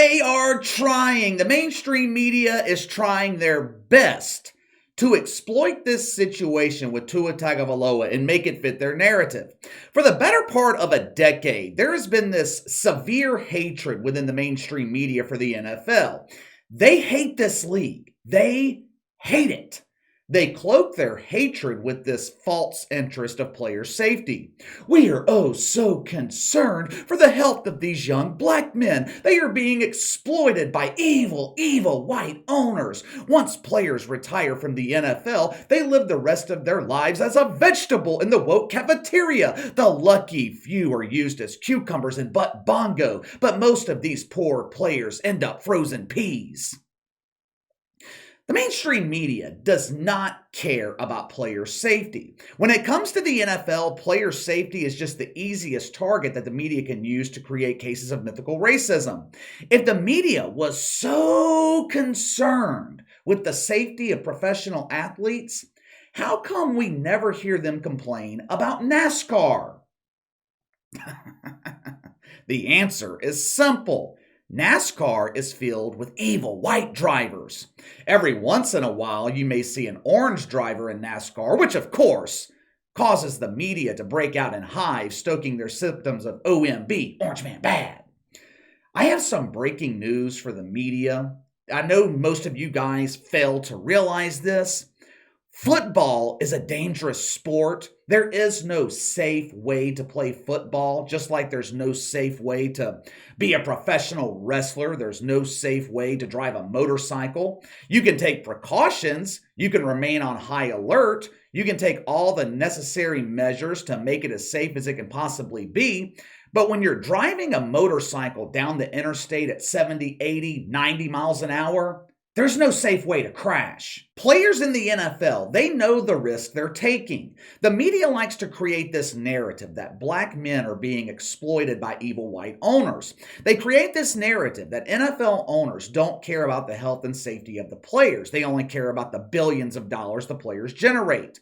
They are trying. The mainstream media is trying their best to exploit this situation with Tua Tagovailoa and make it fit their narrative. For the better part of a decade, there has been this severe hatred within the mainstream media for the NFL. They hate this league. They hate it. They cloak their hatred with this false interest of player safety. We are oh so concerned for the health of these young black men. They are being exploited by evil white owners. Once players retire from the NFL, they live the rest of their lives as a vegetable in the woke cafeteria. The lucky few are used as cucumbers and butt bongo, but most of these poor players end up frozen peas. The mainstream media does not care about player safety. When it comes to the NFL, player safety is just the easiest target that the media can use to create cases of mythical racism. If the media was so concerned with the safety of professional athletes, how come we never hear them complain about NASCAR? The answer is simple. NASCAR is filled with evil white drivers. Every once in a while, you may see an orange driver in NASCAR, which of course causes the media to break out in hives, stoking their symptoms of OMB, Orange Man Bad. I have some breaking news for the media. I know most of you guys fail to realize this. Football is a dangerous sport. There is no safe way to play football, just like there's no safe way to be a professional wrestler. There's no safe way to drive a motorcycle. You can take precautions. You can remain on high alert. You can take all the necessary measures to make it as safe as it can possibly be. But when you're driving a motorcycle down the interstate at 70, 80, 90 miles an hour, there's no safe way to crash. Players in the NFL, they know the risk they're taking. The media likes to create this narrative that black men are being exploited by evil white owners. They create this narrative that NFL owners don't care about the health and safety of the players. They only care about the billions of dollars the players generate.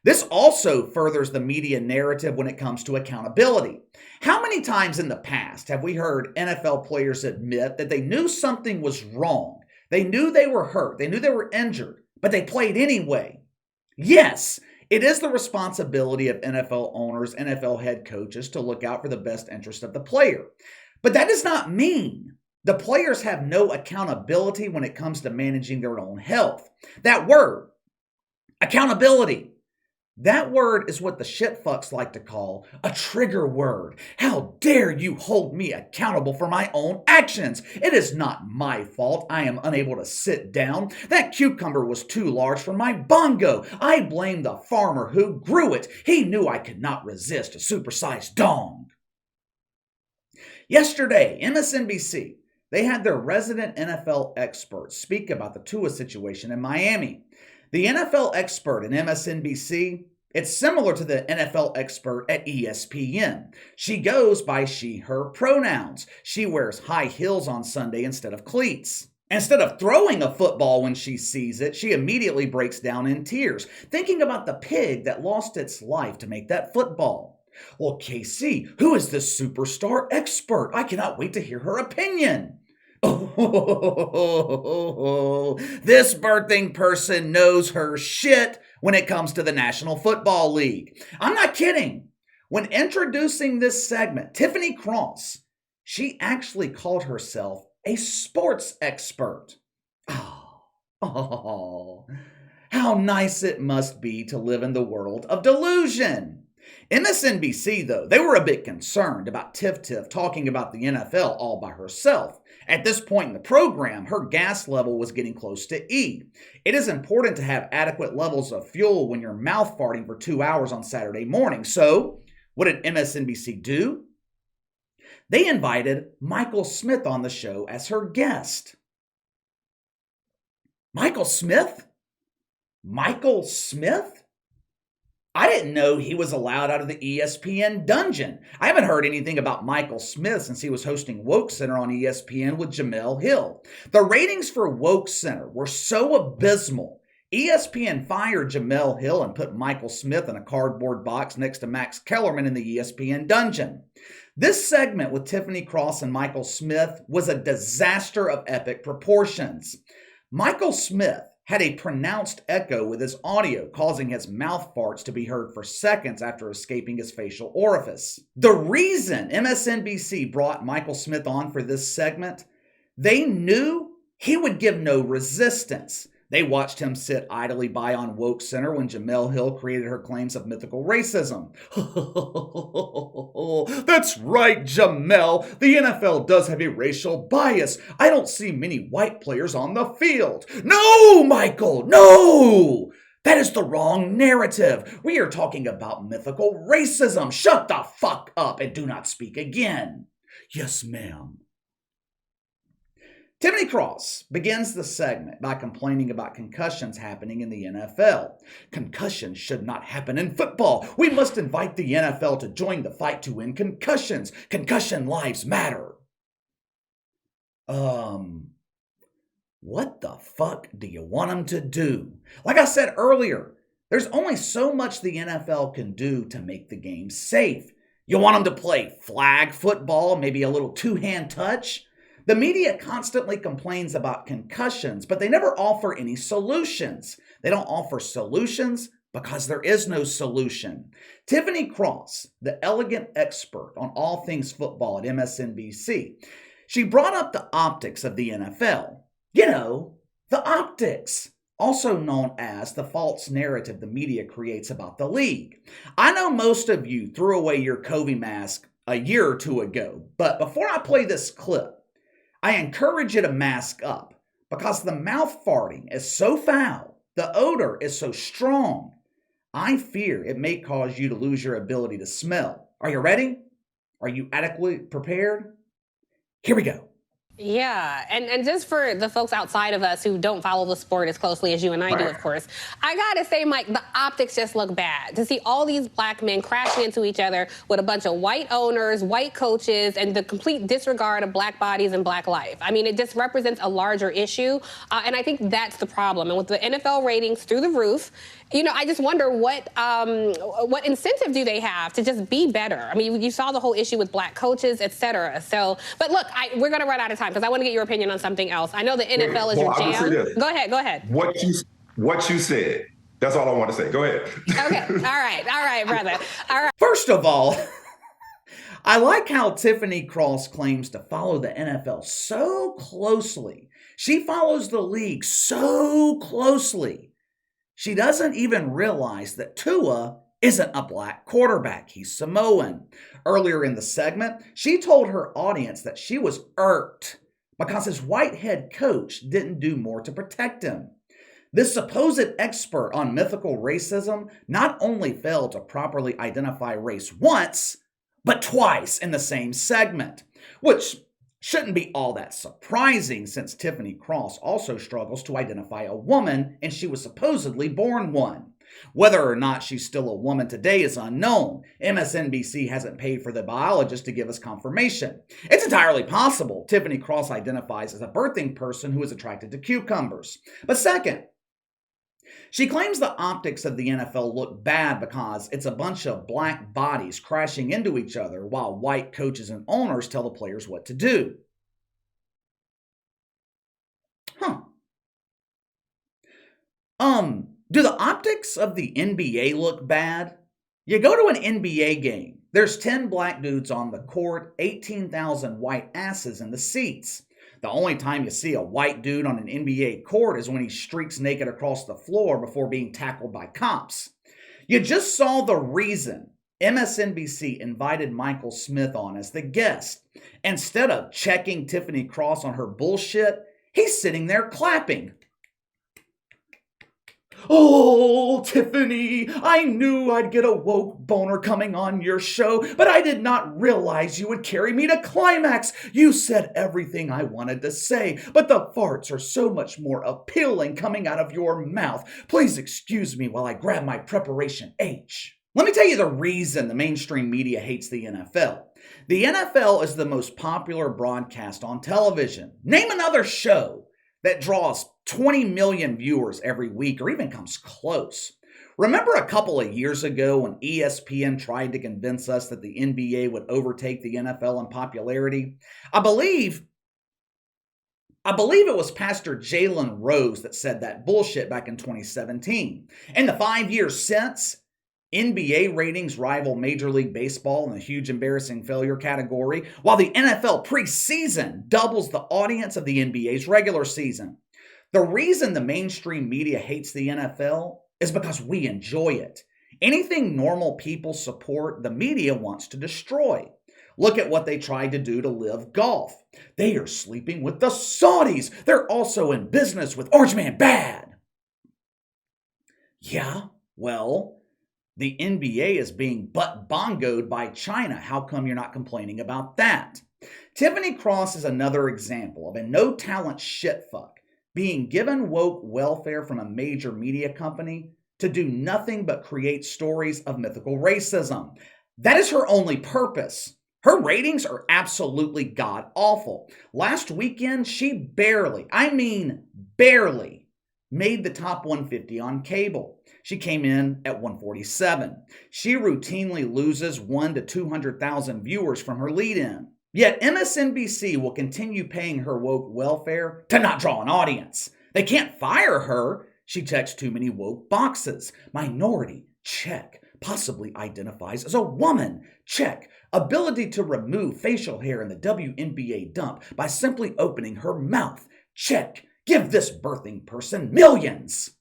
This also furthers the media narrative when it comes to accountability. How many times in the past have we heard NFL players admit that they knew something was wrong? They knew they were hurt. They knew they were injured, but they played anyway. Yes, it is the responsibility of NFL owners, NFL head coaches to look out for the best interest of the player. But that does not mean the players have no accountability when it comes to managing their own health. That word, accountability, that word is what the shitfucks like to call a trigger word. How dare you hold me accountable for my own actions? It is not my fault I am unable to sit down. That cucumber was too large for my bongo. I blame the farmer who grew it. He knew I could not resist a supersized dong. Yesterday, MSNBC, they had their resident NFL expert speak about the Tua situation in Miami. The NFL expert in MSNBC, it's similar to the NFL expert at ESPN. She goes by she, her pronouns. She wears high heels on Sunday instead of cleats. Instead of throwing a football when she sees it, she immediately breaks down in tears, thinking about the pig that lost its life to make that football. Well, KC, who is this superstar expert? I cannot wait to hear her opinion. Oh, this birthing person knows her shit when it comes to the National Football League. I'm not kidding. When introducing this segment, Tiffany Cross, she actually called herself a sports expert. Oh, how nice it must be to live in the world of delusion. MSNBC, though, they were a bit concerned about Tiff talking about the NFL all by herself. At this point in the program, her gas level was getting close to E. It is important to have adequate levels of fuel when you're mouth farting for 2 hours on Saturday morning. So, what did MSNBC do? They invited Michael Smith on the show as her guest. Michael Smith? Michael Smith? I didn't know he was allowed out of the ESPN dungeon. I haven't heard anything about Michael Smith since he was hosting Woke Center on ESPN with Jemele Hill. The ratings for Woke Center were so abysmal, ESPN fired Jemele Hill and put Michael Smith in a cardboard box next to Max Kellerman in the ESPN dungeon. This segment with Tiffany Cross and Michael Smith was a disaster of epic proportions. Michael Smith had a pronounced echo with his audio, causing his mouth farts to be heard for seconds after escaping his facial orifice. The reason MSNBC brought Michael Smith on for this segment, they knew he would give no resistance. They watched him sit idly by on Woke Center when Jemele Hill created her claims of mythical racism. That's right, Jemele. The NFL does have a racial bias. I don't see many white players on the field. No, Michael, no! That is the wrong narrative. We are talking about mythical racism. Shut the fuck up and do not speak again. Yes, ma'am. Tiffany Cross begins the segment by complaining about concussions happening in the NFL. Concussions should not happen in football. We must invite the NFL to join the fight to end concussions. Concussion lives matter. What the fuck do you want them to do? Like I said earlier, there's only so much the NFL can do to make the game safe. You want them to play flag football, maybe a little two-hand touch? The media constantly complains about concussions, but they never offer any solutions. They don't offer solutions because there is no solution. Tiffany Cross, the elegant expert on all things football at MSNBC, she brought up the optics of the NFL. You know, the optics, also known as the false narrative the media creates about the league. I know most of you threw away your COVID mask a year or two ago, but before I play this clip, I encourage you to mask up because the mouth farting is so foul, the odor is so strong, I fear it may cause you to lose your ability to smell. Are you ready? Are you adequately prepared? Here we go. Yeah, and just for the folks outside of us who don't follow the sport as closely as you and I do, of course, I gotta say, Mike, the optics just look bad. To see all these black men crashing into each other with a bunch of white owners, white coaches, and the complete disregard of black bodies and black life. I mean, it just represents a larger issue, and I think that's the problem. And with the NFL ratings through the roof, you know, I just wonder what incentive do they have to just be better? I mean, you saw the whole issue with black coaches, et cetera. So, but look, we're going to run out of time because I want to get your opinion on something else. I know the NFL is your jam. Go ahead. What you said. That's all I want to say. Go ahead. Okay. All right, brother. All right. First of all, I like how Tiffany Cross claims to follow the NFL so closely. She follows the league so closely. She doesn't even realize that Tua isn't a black quarterback. He's Samoan. Earlier in the segment, she told her audience that she was irked because his white head coach didn't do more to protect him. This supposed expert on mythical racism not only failed to properly identify race once, but twice in the same segment, which shouldn't be all that surprising since Tiffany Cross also struggles to identify a woman and she was supposedly born one. Whether or not she's still a woman today is unknown. MSNBC hasn't paid for the biologist to give us confirmation. It's entirely possible Tiffany Cross identifies as a birthing person who is attracted to cucumbers. But second, she claims the optics of the NFL look bad because it's a bunch of black bodies crashing into each other while white coaches and owners tell the players what to do. Do the optics of the NBA look bad? You go to an NBA game. There's 10 black dudes on the court, 18,000 white asses in the seats. The only time you see a white dude on an NBA court is when he streaks naked across the floor before being tackled by cops. You just saw the reason MSNBC invited Michael Smith on as the guest. Instead of checking Tiffany Cross on her bullshit, he's sitting there clapping. Oh, Tiffany, I knew I'd get a woke boner coming on your show, but I did not realize you would carry me to climax. You said everything I wanted to say, but the farts are so much more appealing coming out of your mouth. Please excuse me while I grab my preparation H. Let me tell you the reason the mainstream media hates the NFL. The NFL is the most popular broadcast on television. Name another show that draws 20 million viewers every week or even comes close. Remember a couple of years ago when ESPN tried to convince us that the NBA would overtake the NFL in popularity? I believe it was Pastor Jalen Rose that said that bullshit back in 2017. In the 5 years since, NBA ratings rival Major League Baseball in the huge embarrassing failure category, while the NFL preseason doubles the audience of the NBA's regular season. The reason the mainstream media hates the NFL is because we enjoy it. Anything normal people support, the media wants to destroy. Look at what they tried to do to Live Golf. They are sleeping with the Saudis. They're also in business with Orange Man Bad. Yeah, well, the NBA is being butt bongoed by China. How come you're not complaining about that? Tiffany Cross is another example of a no-talent shitfuck being given woke welfare from a major media company to do nothing but create stories of mythical racism. That is her only purpose. Her ratings are absolutely god-awful. Last weekend, she barely made the top 150 on cable. She came in at 147. She routinely loses 1 to 200,000 viewers from her lead-in. Yet MSNBC will continue paying her woke welfare to not draw an audience. They can't fire her. She checks too many woke boxes. Minority, check. Possibly identifies as a woman, check. Ability to remove facial hair in the WNBA dump by simply opening her mouth, check. Give this birthing person millions.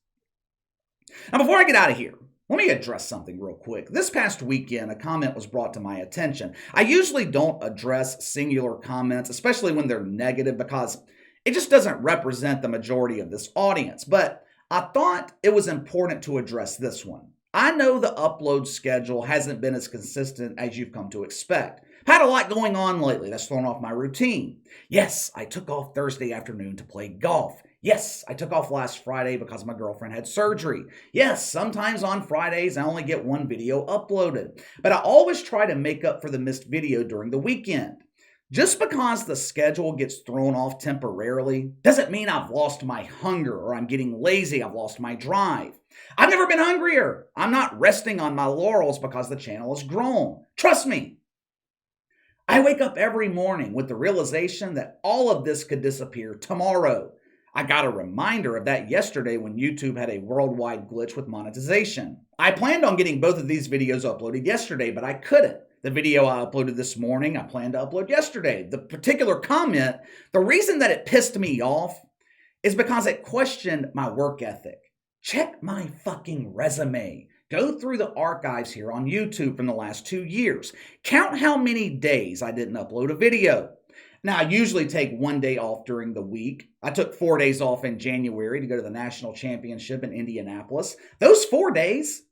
Now, before I get out of here, let me address something real quick. This past weekend, a comment was brought to my attention. I usually don't address singular comments, especially when they're negative, because it just doesn't represent the majority of this audience. But I thought it was important to address this one. I know the upload schedule hasn't been as consistent as you've come to expect. I've had a lot going on lately that's thrown off my routine. Yes, I took off Thursday afternoon to play golf. Yes, I took off last Friday because my girlfriend had surgery. Yes, sometimes on Fridays I only get one video uploaded. But I always try to make up for the missed video during the weekend. Just because the schedule gets thrown off temporarily doesn't mean I've lost my hunger or I'm getting lazy, I've lost my drive. I've never been hungrier. I'm not resting on my laurels because the channel has grown. Trust me. I wake up every morning with the realization that all of this could disappear tomorrow. I got a reminder of that yesterday when YouTube had a worldwide glitch with monetization. I planned on getting both of these videos uploaded yesterday, but I couldn't. The video I uploaded this morning, I planned to upload yesterday. The particular comment, the reason that it pissed me off is because it questioned my work ethic. Check my fucking resume. Go through the archives here on YouTube from the last 2 years. Count how many days I didn't upload a video. Now, I usually take 1 day off during the week. I took 4 days off in January to go to the national championship in Indianapolis. Those 4 days,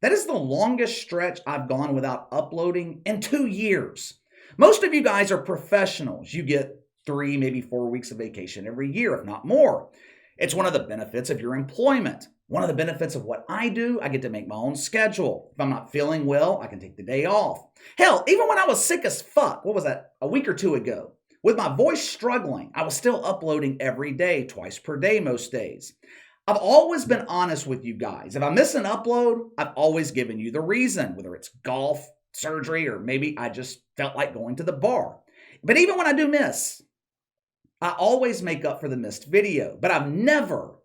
that is the longest stretch I've gone without uploading in 2 years. Most of you guys are professionals. You get 3, maybe 4 weeks of vacation every year, if not more. It's one of the benefits of your employment. One of the benefits of what I do, I get to make my own schedule. If I'm not feeling well, I can take the day off. Hell, even when I was sick as fuck, what was that, a week or two ago? With my voice struggling, I was still uploading every day, twice per day most days. I've always been honest with you guys. If I miss an upload, I've always given you the reason, whether it's golf, surgery, or maybe I just felt like going to the bar. But even when I do miss, I always make up for the missed video. But I've never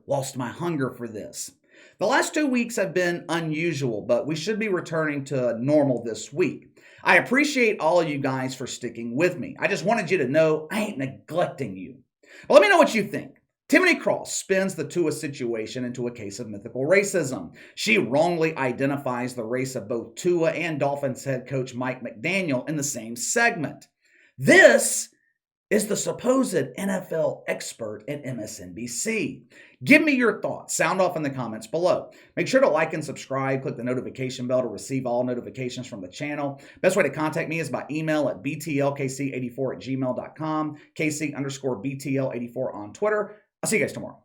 lost my hunger for this. The last 2 weeks have been unusual, but we should be returning to normal this week. I appreciate all of you guys for sticking with me. I just wanted you to know I ain't neglecting you. Well, let me know what you think. Tiffany Cross spins the Tua situation into a case of mythical racism. She wrongly identifies the race of both Tua and Dolphins head coach Mike McDaniel in the same segment. This is the supposed NFL expert at MSNBC. Give me your thoughts. Sound off in the comments below. Make sure to like and subscribe. Click the notification bell to receive all notifications from the channel. Best way to contact me is by email at btlkc84@gmail.com, KC_BTL84 on Twitter. I'll see you guys tomorrow.